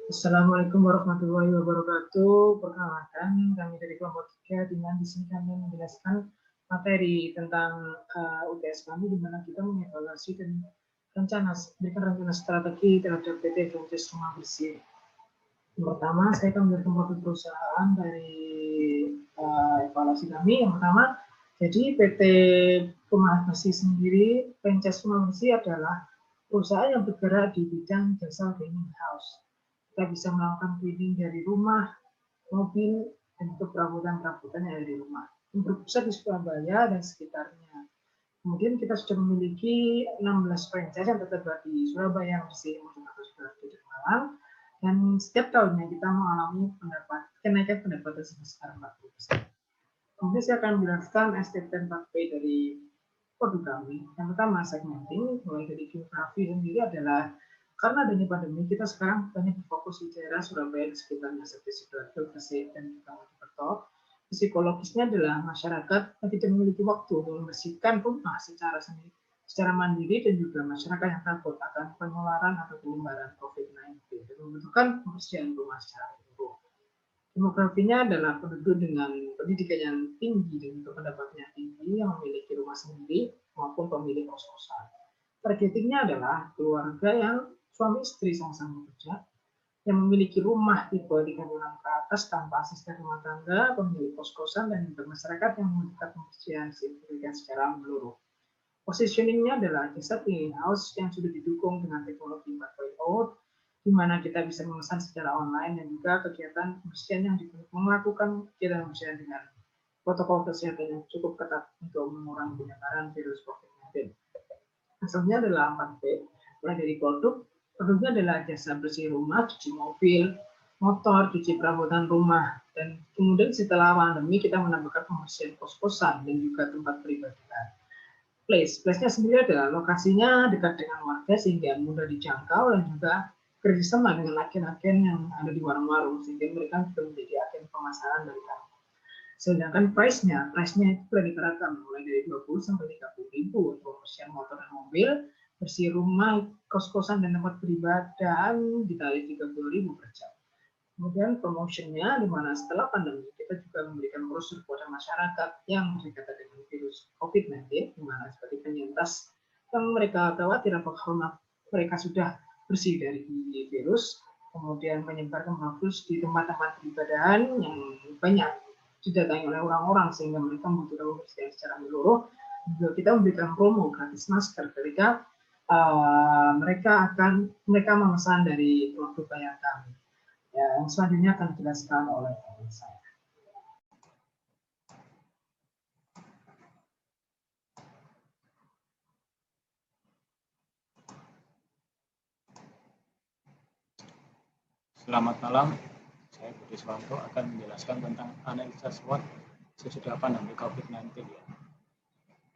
Assalamualaikum warahmatullahi wabarakatuh. Perkenalkan, kami dari kelompok 3, di mana di sini kami menjelaskan materi tentang UTS kami, di mana kita mengevaluasi dan berikan rencana strategi terhadap PT Franchise Rumah Bersih. Yang pertama, saya akan memberikan profil perusahaan dari evaluasi kami. Yang pertama, jadi PT Rumah Bersih sendiri, Franchise Rumah Bersih adalah perusahaan yang bergerak di bidang jasa cleaning house. Kita bisa melakukan cleaning dari rumah, mobil, dan untuk perabotan-perabotan yang ada di rumah. Yang berpusat di Surabaya dan sekitarnya. Kemudian kita sudah memiliki 16 franchise yang tersebar di Surabaya, Gresik, Mojokerto, Sidoarjo, dan Malang. Dan setiap tahunnya kita mengalami kenaikan pendapatan sebesar 40%. Kemudian saya akan menjelaskan STP 4P dari produk kami. Yang pertama, segmenting, mulai dari geografi sendiri adalah karena adanya pandemi, kita sekarang banyak berfokus di daerah Surabaya dan sekitarnya seperti Sidoarjo, Gresik, dan juga Mojokerto. Psikologisnya adalah masyarakat yang tidak memiliki waktu untuk membersihkan rumah secara mandiri, dan juga masyarakat yang takut akan penularan atau penyebaran COVID-19 dan membutuhkan pembersihan rumah secara menyeluruh. Demografinya adalah penduduk dengan pendidikan yang tinggi dan juga pendapatnya tinggi yang memiliki rumah sendiri maupun pemilik kos-kosan. Targetingnya adalah keluarga yang suami istri sama-sama bekerja, yang memiliki rumah tipe 3 orang ke atas tanpa asisten rumah tangga, pemilik kos-kosan, dan juga masyarakat yang membutuhkan pembersihan signifikan secara menyeluruh. Positioningnya adalah jasa cleaning house yang sudah didukung dengan teknologi 4.0, di mana kita bisa memesan secara online, dan juga kegiatan pembersihan yang melakukan kegiatan pembersihan dengan protokol kesehatan yang cukup ketat untuk mengurangi penyebaran virus COVID-19. Hasilnya adalah 4P, mulai dari produknya adalah jasa bersih rumah, cuci mobil, motor, cuci perabotan rumah, dan kemudian setelah pandemi kita menambahkan pembersihan kos-kosan dan juga tempat peribadatan. Place-nya sendiri adalah lokasinya dekat dengan warga sehingga mudah dijangkau, dan juga kerjasama dengan agen-agen yang ada di warung-warung sehingga mereka juga menjadi agen pemasaran dari kami. Sedangkan price-nya itu lebih beragam, mulai dari 20 sampai 30 ribu untuk pembersihan motor dan mobil, bersih rumah, kos-kosan, dan tempat beribadah di tarif 30 ribu per jam. Kemudian promotionnya, di mana setelah pandemi kita juga memberikan brosur kepada masyarakat yang berdekatan dengan virus COVID-19, di mana seperti penyintas yang mereka khawatir apakah mereka sudah bersih dari virus, kemudian menyebarkan virus di tempat-tempat peribadahan yang banyak didatangi oleh orang-orang sehingga mereka membutuhkan pembersihan secara menyeluruh. Juga kita memberikan promo gratis masker ketika mereka memesan dari produk bayar kami. Ya, yang selanjutnya akan dijelaskan oleh saya. Selamat malam, saya Budi Swanto akan menjelaskan tentang analisa SWOT sesudah pandemi COVID-19.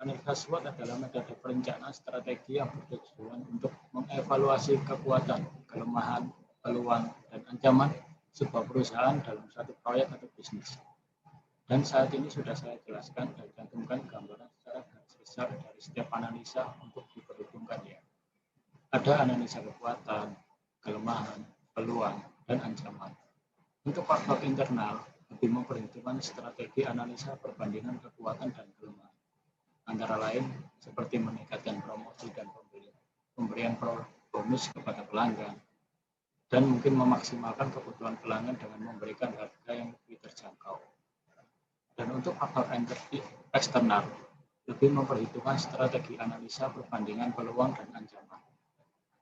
Analisa SWOT adalah metode perencanaan strategi yang bertujuan untuk mengevaluasi kekuatan, kelemahan, peluang, dan ancaman sebuah perusahaan dalam suatu proyek atau bisnis. Dan saat ini sudah saya jelaskan dan cantumkan gambaran secara garis besar dari setiap analisa untuk diperhitungkan ya. Ada analisa kekuatan, kelemahan, peluang, dan ancaman. Untuk faktor internal, lebih memperhitungkan strategi analisa perbandingan kekuatan dan kelemahan. Antara lain, seperti meningkatkan promosi dan pemberian bonus kepada pelanggan, dan mungkin memaksimalkan kebutuhan pelanggan dengan memberikan harga yang lebih terjangkau. Dan untuk faktor eksternal, lebih memperhitungkan strategi analisa perbandingan peluang dan ancaman.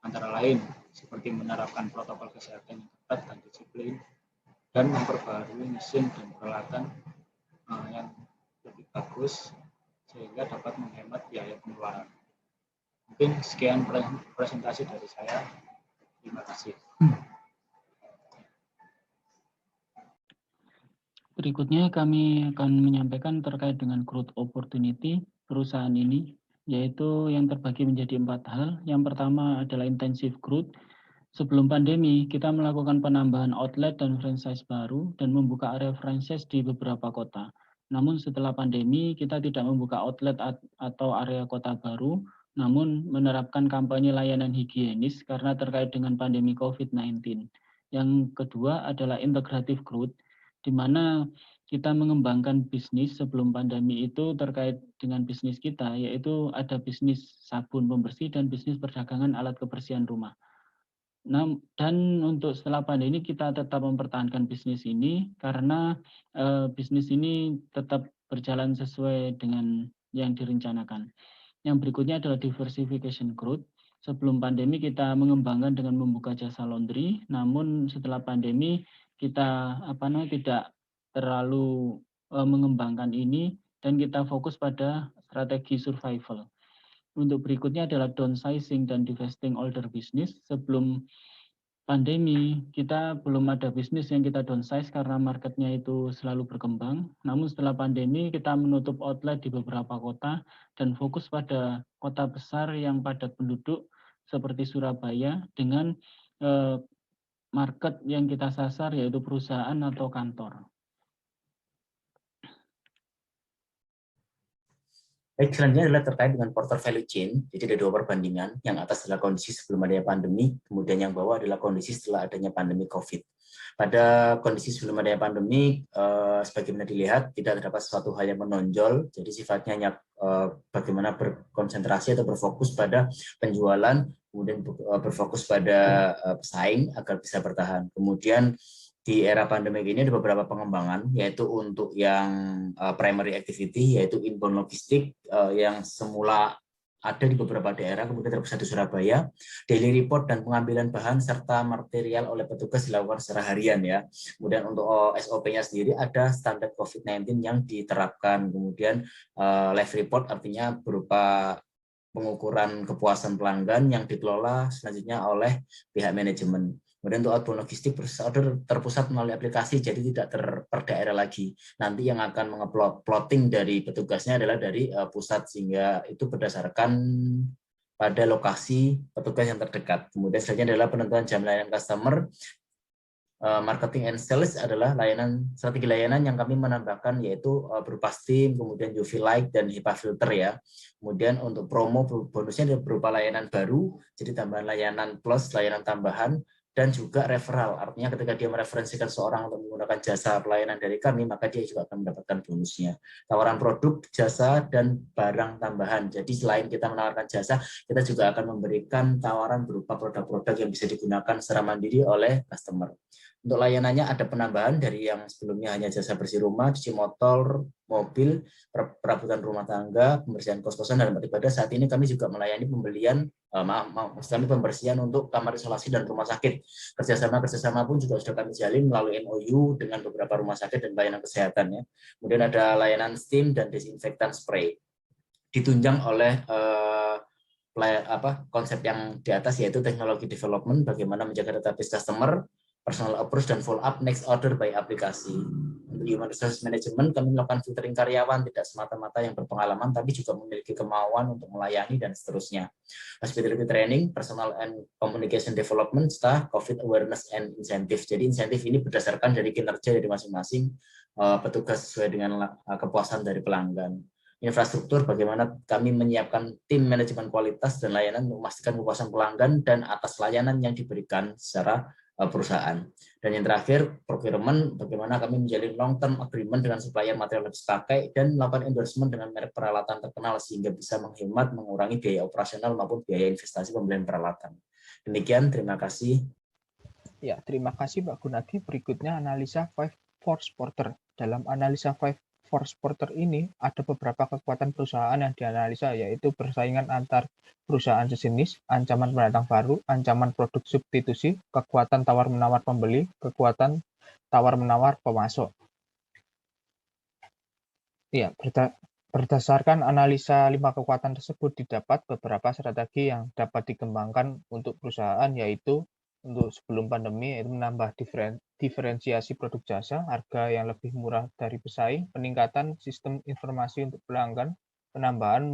Antara lain, seperti menerapkan protokol kesehatan yang ketat dan disiplin, dan memperbarui mesin dan peralatan yang lebih bagus, sehingga dapat menghemat biaya pengeluaran. Mungkin sekian presentasi dari saya. Terima kasih. Berikutnya kami akan menyampaikan terkait dengan growth opportunity perusahaan ini, yaitu yang terbagi menjadi 4 hal. Yang pertama adalah intensive growth. Sebelum pandemi, kita melakukan penambahan outlet dan franchise baru dan membuka area franchise di beberapa kota. Namun setelah pandemi, kita tidak membuka outlet atau area kota baru, namun menerapkan kampanye layanan higienis karena terkait dengan pandemi COVID-19. Yang kedua adalah integrative growth, di mana kita mengembangkan bisnis sebelum pandemi itu terkait dengan bisnis kita, yaitu ada bisnis sabun pembersih dan bisnis perdagangan alat kebersihan rumah. Nah, dan untuk setelah pandemi kita tetap mempertahankan bisnis ini karena bisnis ini tetap berjalan sesuai dengan yang direncanakan. Yang berikutnya adalah diversification growth. Sebelum pandemi kita mengembangkan dengan membuka jasa laundry, namun setelah pandemi kita tidak terlalu mengembangkan ini dan kita fokus pada strategi survival. Untuk berikutnya adalah downsizing dan divesting older business. Sebelum pandemi kita belum ada bisnis yang kita downsize karena marketnya itu selalu berkembang. Namun setelah pandemi kita menutup outlet di beberapa kota dan fokus pada kota besar yang padat penduduk seperti Surabaya dengan market yang kita sasar yaitu perusahaan atau kantor. Baik, selanjutnya adalah terkait dengan porter value chain. Jadi ada dua perbandingan. Yang atas adalah kondisi sebelum adanya pandemi, kemudian yang bawah adalah kondisi setelah adanya pandemi COVID. Pada kondisi sebelum adanya pandemi, sebagaimana dilihat, tidak terdapat sesuatu hal yang menonjol. Jadi sifatnya hanya bagaimana berkonsentrasi atau berfokus pada penjualan, kemudian berfokus pada pesaing agar bisa bertahan. Kemudian di era pandemi ini ada beberapa pengembangan, yaitu untuk yang primary activity, yaitu inbound logistik yang semula ada di beberapa daerah, kemudian terpusat di Surabaya. Daily report dan pengambilan bahan serta material oleh petugas dilakukan secara harian ya. Kemudian untuk SOP-nya sendiri ada standar COVID-19 yang diterapkan. Kemudian live report artinya berupa pengukuran kepuasan pelanggan yang dikelola selanjutnya oleh pihak manajemen. Kemudian untuk outbound logistik order terpusat melalui aplikasi, jadi tidak per daerah lagi. Nanti yang akan plotting dari petugasnya adalah dari pusat, sehingga itu berdasarkan pada lokasi petugas yang terdekat. Kemudian selanjutnya adalah penentuan jam layanan customer. Marketing and sales adalah strategi layanan yang kami menambahkan, yaitu berupa Steam, kemudian UV Light dan HEPA filter ya. Kemudian untuk promo bonusnya berupa layanan baru, jadi tambahan layanan plus, layanan tambahan, dan juga referral. Artinya ketika dia mereferensikan seorang untuk menggunakan jasa pelayanan dari kami, maka dia juga akan mendapatkan bonusnya. Tawaran produk, jasa, dan barang tambahan. Jadi selain kita menawarkan jasa, kita juga akan memberikan tawaran berupa produk-produk yang bisa digunakan secara mandiri oleh customer. Untuk layanannya ada penambahan dari yang sebelumnya hanya jasa bersih rumah, cuci motor, mobil, perabotan rumah tangga, pembersihan kos-kosan dan tempat ibadah. Saat ini kami juga melayani pembelian pembersihan untuk kamar isolasi dan rumah sakit. Kerjasama pun juga sudah kami jalin melalui MOU dengan beberapa rumah sakit dan layanan kesehatan ya. Kemudian ada layanan steam dan desinfektan spray. Ditunjang oleh konsep yang di atas, yaitu teknologi development, bagaimana menjaga database customer, personal approach, dan follow up next order by aplikasi. Untuk human resource management, kami melakukan filtering karyawan, tidak semata-mata yang berpengalaman, tapi juga memiliki kemauan untuk melayani dan seterusnya. Hospitality training, personal and communication development, serta COVID awareness and incentive. Jadi insentif ini berdasarkan dari kinerja dari masing-masing petugas sesuai dengan kepuasan dari pelanggan. Infrastruktur, bagaimana kami menyiapkan tim manajemen kualitas dan layanan untuk memastikan kepuasan pelanggan dan atas layanan yang diberikan secara perusahaan. Dan yang terakhir, procurement, bagaimana kami menjalin long-term agreement dengan supplier material habis pakai dan melakukan endorsement dengan merek peralatan terkenal sehingga bisa menghemat, mengurangi biaya operasional maupun biaya investasi pembelian peralatan. Demikian, terima kasih. Ya, terima kasih Pak Gunadi. Berikutnya analisa 5 Force Porter. Dalam analisa 5 Force Porter ini ada beberapa kekuatan perusahaan yang dianalisa, yaitu persaingan antar perusahaan sejenis, ancaman pendatang baru, ancaman produk substitusi, kekuatan tawar-menawar pembeli, kekuatan tawar-menawar pemasok. Ya, berdasarkan analisa 5 kekuatan tersebut didapat beberapa strategi yang dapat dikembangkan untuk perusahaan, yaitu untuk sebelum pandemi, yaitu menambah diferensiasi produk jasa, harga yang lebih murah dari pesaing, peningkatan sistem informasi untuk pelanggan, penambahan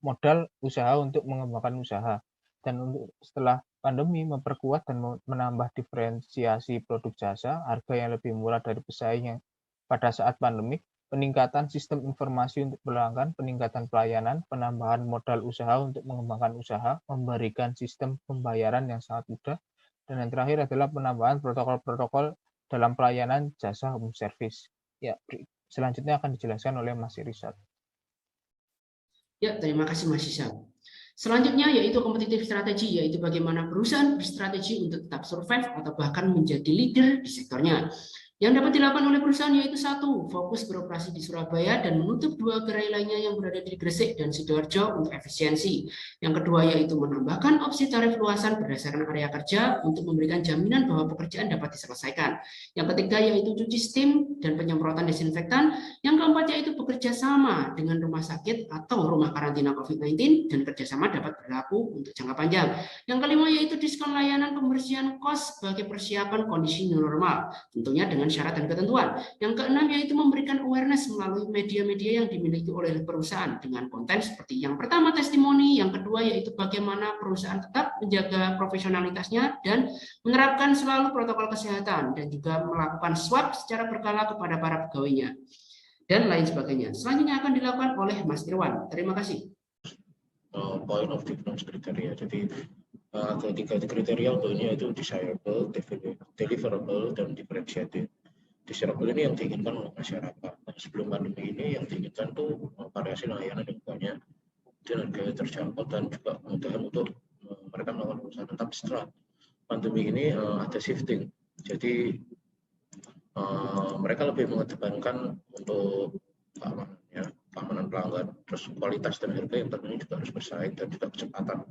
modal usaha untuk mengembangkan usaha. Dan untuk setelah pandemi, memperkuat dan menambah diferensiasi produk jasa, harga yang lebih murah dari pesaing yang pada saat pandemi, peningkatan sistem informasi untuk pelanggan, peningkatan pelayanan, penambahan modal usaha untuk mengembangkan usaha, memberikan sistem pembayaran yang sangat mudah, Dan yang terakhir adalah penambahan protokol-protokol dalam pelayanan jasa home service. Ya, selanjutnya akan dijelaskan oleh Mas Irisat. Ya, terima kasih Mas Isan. Selanjutnya yaitu kompetitif strategi, yaitu bagaimana perusahaan berstrategi untuk tetap survive atau bahkan menjadi leader di sektornya. Yang dapat dilakukan oleh perusahaan yaitu 1. Fokus beroperasi di Surabaya dan menutup 2 gerai lainnya yang berada di Gresik dan Sidoarjo untuk efisiensi. Yang kedua yaitu menambahkan opsi tarif luasan berdasarkan area kerja untuk memberikan jaminan bahwa pekerjaan dapat diselesaikan. Yang ketiga yaitu cuci steam dan penyemprotan desinfektan. Yang keempat yaitu bekerja sama dengan rumah sakit atau rumah karantina COVID-19 dan kerjasama dapat berlaku untuk jangka panjang. Yang kelima yaitu diskon layanan pembersihan kos sebagai persiapan kondisi new normal, tentunya dengan syarat dan ketentuan. Yang keenam yaitu memberikan awareness melalui media-media yang dimiliki oleh perusahaan dengan konten seperti yang pertama testimoni, yang kedua yaitu bagaimana perusahaan tetap menjaga profesionalitasnya dan menerapkan selalu protokol kesehatan dan juga melakukan swab secara berkala kepada para pegawainya dan lain sebagainya. Selanjutnya akan dilakukan oleh Mas Irwan. Terima kasih. Point of difference kriteria. Jadi ada 3 kriteria untuk ini yaitu desirable, deliverable, dan differentiated. Desirable ini yang diinginkan oleh masyarakat. Nah, sebelum pandemi ini yang diinginkan tuh variasi layanan yang banyak, dan harga terjangkau dan juga kemudahan untuk mereka melakukan usaha. Tapi setelah pandemi ini ada shifting. Jadi mereka lebih mengedepankan untuk keamanan pelanggan, terus kualitas dan harga yang tentunya juga harus bersaing dan juga kecepatan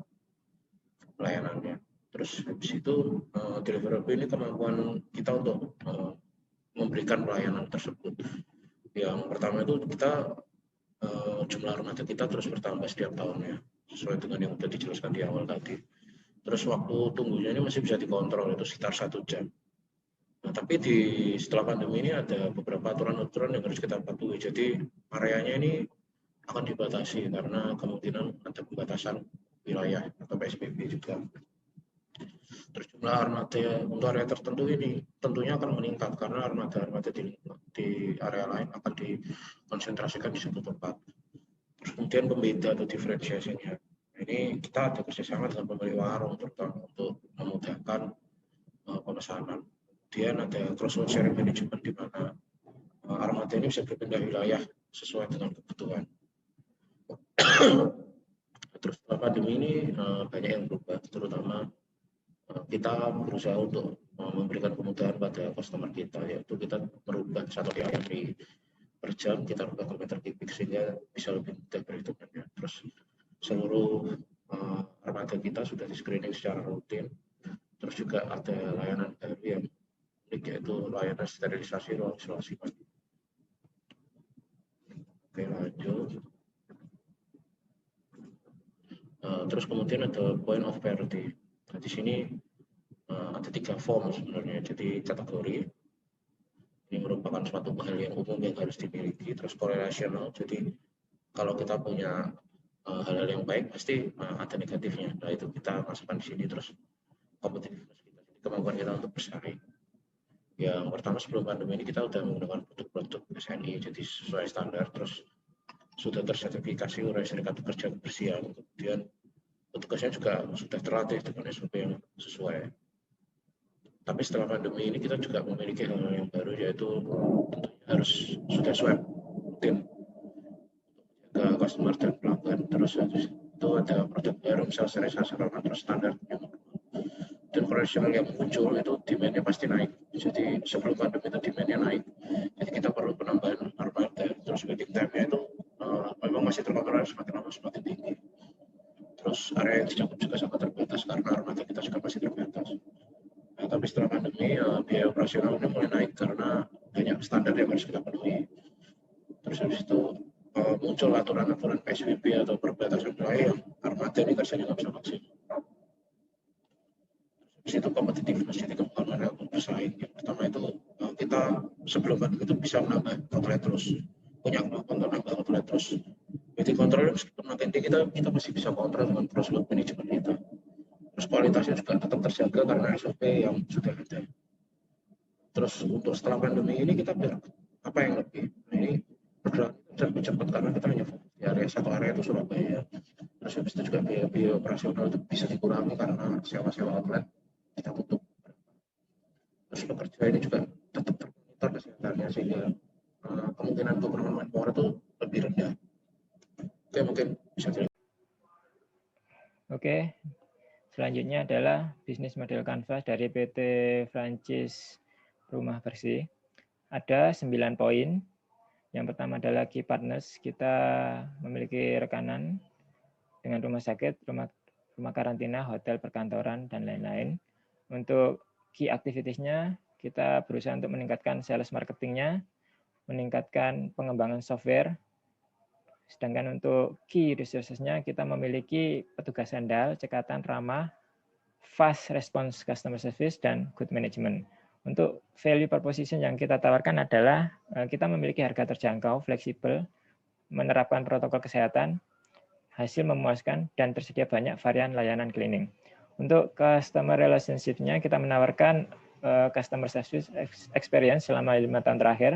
pelayanannya. Terus habis itu deliverable ini kemampuan kita untuk memberikan pelayanan tersebut. Yang pertama itu kita jumlah armada kita terus bertambah setiap tahunnya sesuai dengan yang sudah dijelaskan di awal tadi. Terus waktu tunggunya ini masih bisa dikontrol, itu sekitar 1 jam. Nah, tapi setelah pandemi ini ada beberapa aturan-aturan yang harus kita patuhi. Jadi areanya ini akan dibatasi karena kemungkinan ada pembatasan wilayah atau PSBB juga. Terus jumlah armada untuk area tertentu ini tentunya akan meningkat karena armada-armada di area lain akan dikonsentrasikan di satu tempat. Terus kemudian pembeda atau diferensiasinya. Ini kita ada kerjasama dengan pemilik warung terutama untuk memudahkan pemesanan. Kemudian ada cross-road sharing management di mana armada ini bisa berpindah wilayah sesuai dengan kebutuhan. Terus setelah pandemi ini banyak yang berubah, terutama kita berusaha untuk memberikan kemudahan pada customer kita, yaitu kita merubah satu hari per jam, kita rubah ke meter kubik sehingga bisa lebih mudah perhitungannya. Terus seluruh armada kita sudah di screening secara rutin. Terus juga ada layanan baru yang unik, yaitu layanan sterilisasi ruang isolasi mandiri. Oke, lanjut. Terus kemudian ada point of parity. Nah, di sini ada 3 form sebenarnya. Jadi kategori ini merupakan suatu hal yang umum yang harus dimiliki. Terus correlational, jadi kalau kita punya hal-hal yang baik pasti ada negatifnya. Nah, itu kita masukkan di sini. Terus kompetitivitas kita, jadi kemampuan kita untuk bersaing. Yang pertama sebelum pandemi ini kita sudah menggunakan produk-produk SNI, jadi sesuai standar. Terus sudah tersertifikasi oleh Serikat Pekerja Kebersihan. Kemudian petugasnya juga sudah terlatih dengan SOP yang sesuai. Tapi setelah pandemi ini kita juga memiliki hal yang baru, yaitu harus sudah swab rutin ke customer dan pelanggan. Terus itu ada produk baru misal sterilisasi ruangan terus standar dan operasional yang muncul itu demand-nya pasti naik. Jadi sebelum pandemi itu demand-nya naik. Jadi kita perlu penambahan armada. Terus waiting time-nya itu memang masih terkontrol, semakin lama semakin tinggi. Terus area yang dijangkau juga sangat terbatas karena armada kita juga masih terbatas. Nah, tapi setelah pandemi biaya operasional ini mulai naik karena banyak standar yang harus kita penuhi. Terus habis itu muncul aturan-aturan PSBB atau perbatasan wilayah yang armada ini kerjanya nggak bisa maksimal. Terus itu kompetitifnya jadi kemungkinan untuk bersaing. Yang pertama itu kita sebelum pandemi itu bisa menambah outlet terus, punya kemampuan untuk menambah outlet terus. Jadi kontrol meskipun makin tinggi kita masih bisa kontrol dengan prosedur manajemen kita. Terus kualitasnya juga tetap terjaga karena SOP yang sudah ada. Terus untuk setelah pandemi ini kita apa yang lebih? Nah, ini bergerak lebih cepat karena kita hanya di area satu area itu Surabaya. Terus habis itu juga biaya operasional itu bisa dikurangi karena sewa outlet. kita tutup. Terus pekerja ini juga tetap termonitor kesehatannya sehingga kemungkinan untuk bermanuver itu lebih rendah. Oke, mungkin bisa dilihat. Oke, selanjutnya adalah bisnis model Canvas dari PT Francis Rumah Bersih. Ada 9 poin. Yang pertama adalah key partners. Kita memiliki rekanan dengan rumah sakit, rumah karantina, hotel, perkantoran, dan lain-lain. Untuk key activities-nya, kita berusaha untuk meningkatkan sales marketingnya, meningkatkan pengembangan software. Sedangkan untuk key resources-nya, kita memiliki petugas handal, cekatan, ramah, fast response customer service, dan good management. Untuk value proposition yang kita tawarkan adalah kita memiliki harga terjangkau, fleksibel, menerapkan protokol kesehatan, hasil memuaskan, dan tersedia banyak varian layanan cleaning. Untuk customer relationship-nya, kita menawarkan customer service experience selama 5 tahun terakhir.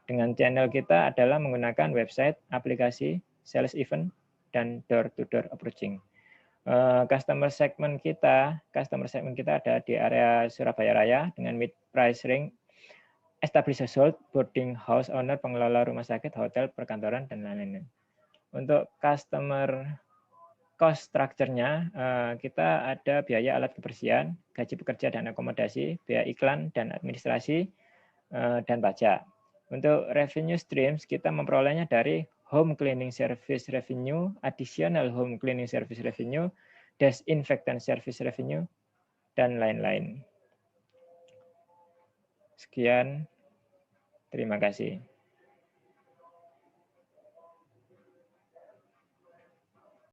Dengan channel kita adalah menggunakan website, aplikasi, sales event, dan door-to-door approaching. Customer segment kita ada di area Surabaya Raya dengan mid price range, established household, boarding house owner, pengelola rumah sakit, hotel, perkantoran, dan lain-lain. Untuk customer cost structure-nya, kita ada biaya alat kebersihan, gaji pekerja dan akomodasi, biaya iklan dan administrasi, dan pajak. Untuk revenue streams, kita memperolehnya dari home cleaning service revenue, additional home cleaning service revenue, disinfectant service revenue, dan lain-lain. Sekian, terima kasih.